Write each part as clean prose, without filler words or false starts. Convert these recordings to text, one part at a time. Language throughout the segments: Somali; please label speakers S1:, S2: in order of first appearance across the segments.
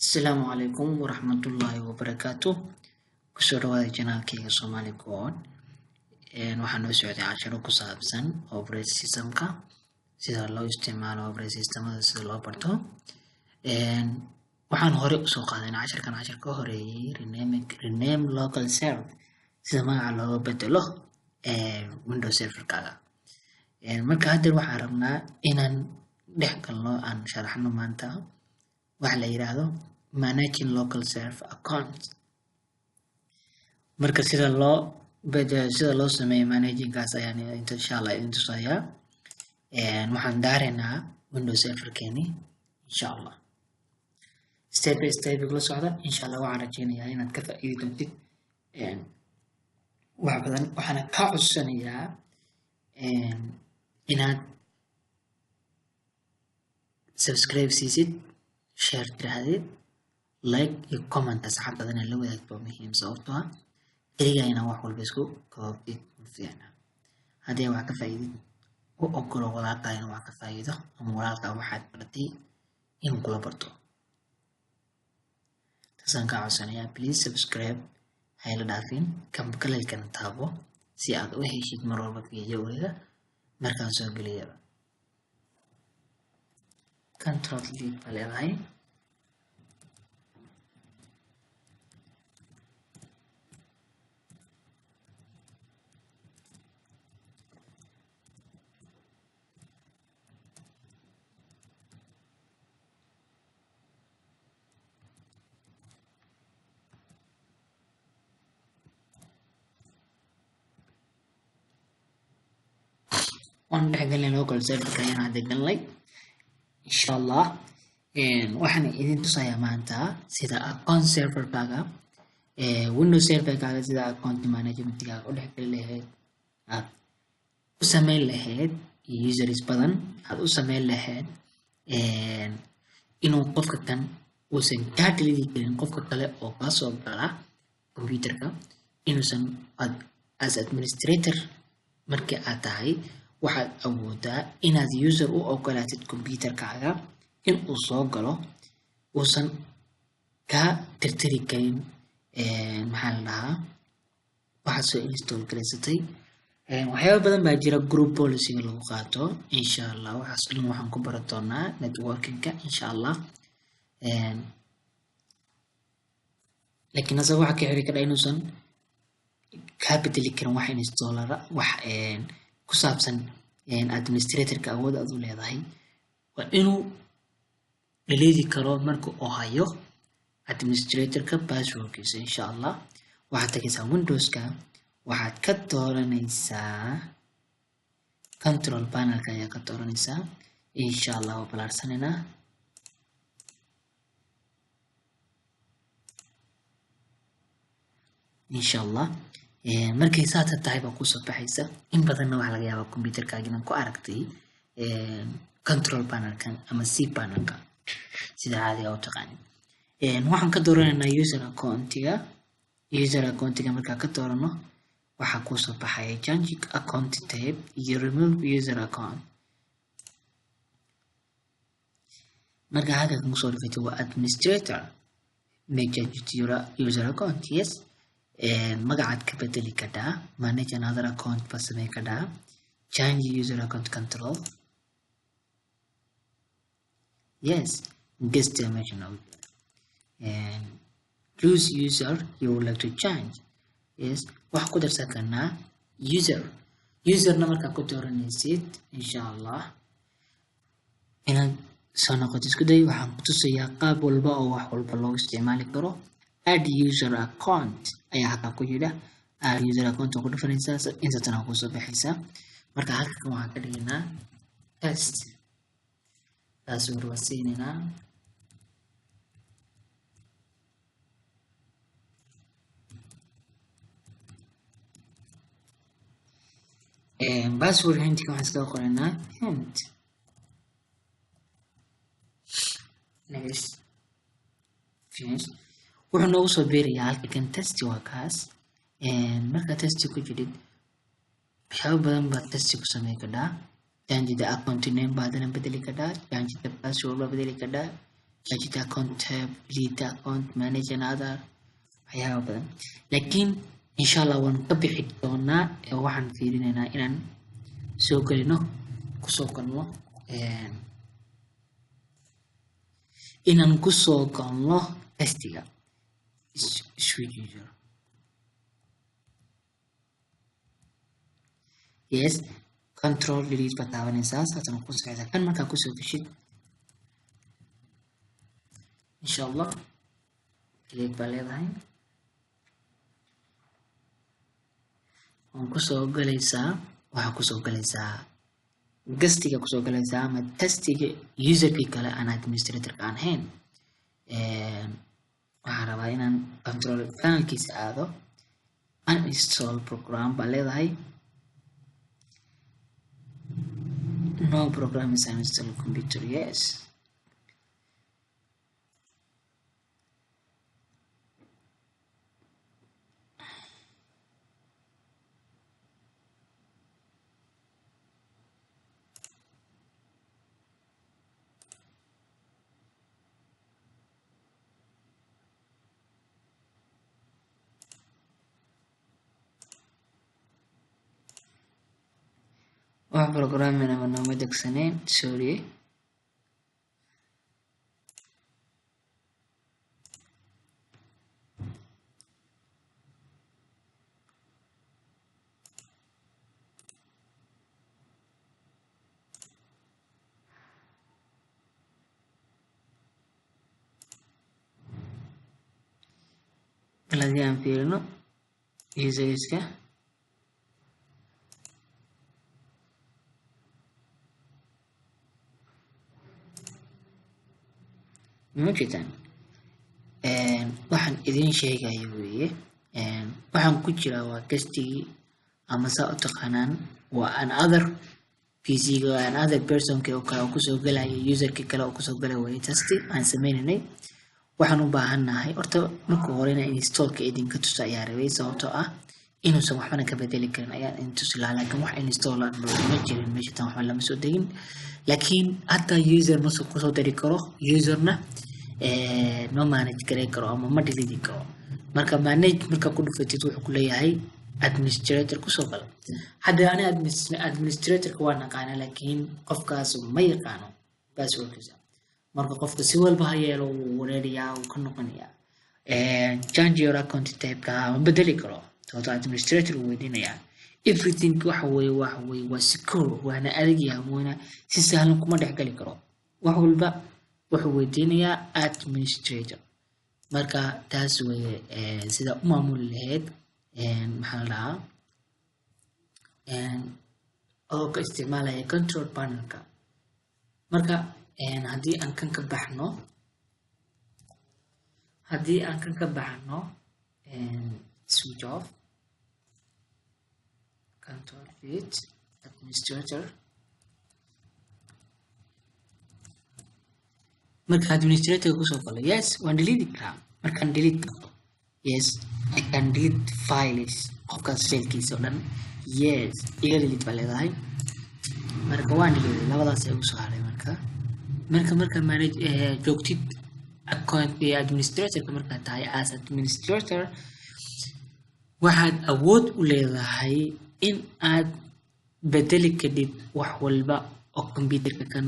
S1: Asalaamu calaykum waraxmatullaahi wabarakaatuh. Kusoo dhawaada janaalkayga Somali Code. Waxaa noo socday casharo ku saabsan operating systemka, sida loo isticmaalo operating systemada, sida loo barto. Waxaan hore usoo qaadanay cashar ka horeeyay rename local server, sida magaca looga bedelo Windows serverkaaga. Marka hadda waxaan rabnaa inaan dhex galno aan sharaxno maanta waxa la yiraahdo managing local server account. Marka sida loo sameeyo managingkaas ayaan insha Allah idin tusayaa. Waxaan daareynaa Windows serverkeeni insha Allah. Step by step la socda insha Allah. Waxaan rajeynayaa inaad ka faa'iidi doontid wax badan. Waxaan ka codsanayaa inaad subscribe siisid, share tirahdid, like iyo comment asxaabtadana la wadaagto muhiim, sababtoo ah eriga inaan wax walba isku koobtid ma fiicna. Haddii wax ka faa'iidid u ogolo walaalkaa inuu wax ka faa'iido, ama walaalkaa waxaad baratay inuu kula barto. Taasaan ka codsanayaa. Please subscribe, hayla dhaafin, kambalelkana taabo si aad u heshid mar walba videoyga markaan soo geliyo. Control delete baa leedahay. Waan dhex galnay local serverka ayaan hadda galnay insha Allah. Waxaan idin tusayaa maanta sida account serverkaaga Windows serverkaaga sida account managementkaaga u dhex gali lahayd, aad u sameyn lahayd users badan, aad u sameyn lahayd inuu qofka kan uusan kaa delete karin qofka kale oo kaa soo gala computerka, inuusan as administrator markii aad tahay waxaad awoodaa inaad user u ogolaatid computerkaaga in uu soo galo, uusan kaa tirtiri karin maxaa la dhahaa waxaad soo install garaysatay. Waxyaabo badan baa jira group policy lagu qaato insha Allah. Waxaas dhan waxaan ku baran doonaa networking-ka insha Allah. Laakiin asaga waxa ka xiri kara inuusan kaa bedeli karin wax installer wax ku saabsan administratorka awood aad u leedahay. Waa inuu delete karo marka uu hayo administratorka passwordkiisa insha Allah. Waxaad tagaysaa Windowska, waxaad ka dooranaysaa control panelka ayaa ka dooranaysaa insha Allah. waa balaarsanaynaa insha Allah. Markay saata tahay baa kusoo baxaysa. In badanna waxaa laga yaabaa computerkaaga inaad ku aragtay control panelkan ama C panelka sida caadiga u taqaanin. Waxaan ka dooranaynaa user accountiga. Markaa ka doorano waxaa kusoo baxaya change account type iyo remove user account. Marka halka kan kusoo dhifayto waa administrator, make change to your user account. Yes, magacaad ka bedeli kadhaa, manage another account baa samey kadhaa, change user account control. Yes, guest mention out and choose user you would like to change. Yes, wax ku darsan karnaa userna markaa ku dooranaysid insha Allah inaad soo noqoto isku day. Waxaan ku tusayaa qaab walba oo wax walba loo isticmaali karo. Add user account ayaa halkaa ku jira. Add user account oo ku dhufanaysaa inta tan ku soo baxaysa. Marka halkan waxaan ka dhignaa test. Password waa siinaynaa. Password hintiga waxaan iskaga qoraynaa hint. Next, finish. Wuxuu noogu soo beerayaa halka kan test waa kaas. Marka test ku jirid waxyaabo badan baad test ku sameyn kadhaa. Change the account name baad bedeli kadhaa, change the password baad bedeli kadhaa, edit account tab, delete account, manage another waxyaabo badan. Laakiin insha Allah waan ka bixi doonaa waxaan fiirinaynaa inaan soo galino kusoo galno inaan kusoo galno testiga switch user. Yes, control delete bataabanaysaa saatan ku socda kan markaa kusoo gashid insha Allah click baa leedahay waan kusoo galaysaa waxaa kusoo galaysaa gastiga kusoo galaysaa ama testiga userkii kale aan administratorka aan ahayn. waxaan rabaa inaan control panelkiisa aado uninstall program baa leedahay. No program is uninstalled on computer. Yes. Wax programming ama nooma degsaneyn, sorry. Haddii aan fiirino userska majitaan waxaan idin sheegayo weeye waxaan ku jiraa waa testigii ama saa u taqaanaan waa another PC-ga another person oo kale oo kusoo galaya userkii kale oo kusoo galaya way testi aan sameynay. waxaan u baahanahay horta marka hore inaan installka idinka tuso ayaa rabay sababtoo ah inuusan waxbana ka bedeli karin ayaan idin tusi lahaa. laakiin wax install ma jirin meesha tan waxba lama soo degin. laakiin hadda user ma kusoo dari karo userna no manage gareyn karo ama ma delete karo. marka manage marka ku dhufatid wuxuu ku leeyahay administrator kusoo gal. hadda ana administratorka waan aqaanaa laakiin qofkaas ma yaqaano passwordkiisa. marka qofka si walba ha yeelo wuu wareeriyaa uu ka noqonayaa change your account type-ka ma bedeli karo sababtoo administrator uu weydiinayaa everything waxa weeye waa secure waana adag yahay waana si sahlan kuma dhex gali karo wax walba wuxuu weydiinayaa administrator. marka taas weeye sida u maamuli lahayd maxaa la dhahaa oo ka isticmaalaya control panelka. marka haddii aan kan ka baxno switch off control fit administrator. marka administrator kusoo galo yes waan delete karaa. markaan delete karo yes I can delete files qofkaas failkiisa oo dhan yes iga delete baa leedahay. marka waan delete labadaas ay usoo haray. marka manage joogtid account administrator marka tahay as administrator waxaad awood u leedahay in aad bedeli kadib wax walba oo computerka kan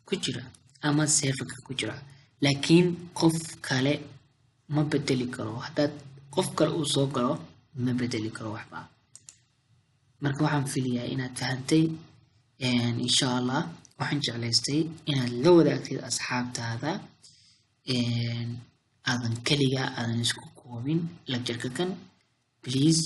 S1: ku jira ama serverka ku jira laakiin qof kale ma bedeli karo. haddaad qof kale uu soo galo ma bedeli karo waxba. marka waxaan filayaa inaad fahantay insha Allah. waxaan jeclaystay inaad la wadaagtid asxaabtaada aadan kaliga aadan isku koobin lecture kan. please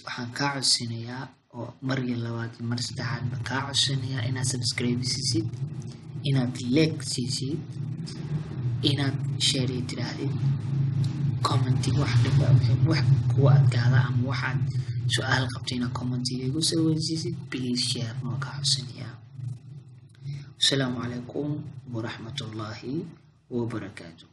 S1: waxaan kaa codsanayaa oo mar labaad mar saddexaad ba kaa codsanayaa inaad subscribe siisid, inaad like siisid, inaad share tirahdid, commenting wax kuwa adkaada ama waxaad su'aal qabtay inaad commentiga igu soo weydiisid. please share noo kaa codsanayaa. السلام عليكم ورحمة الله وبركاته.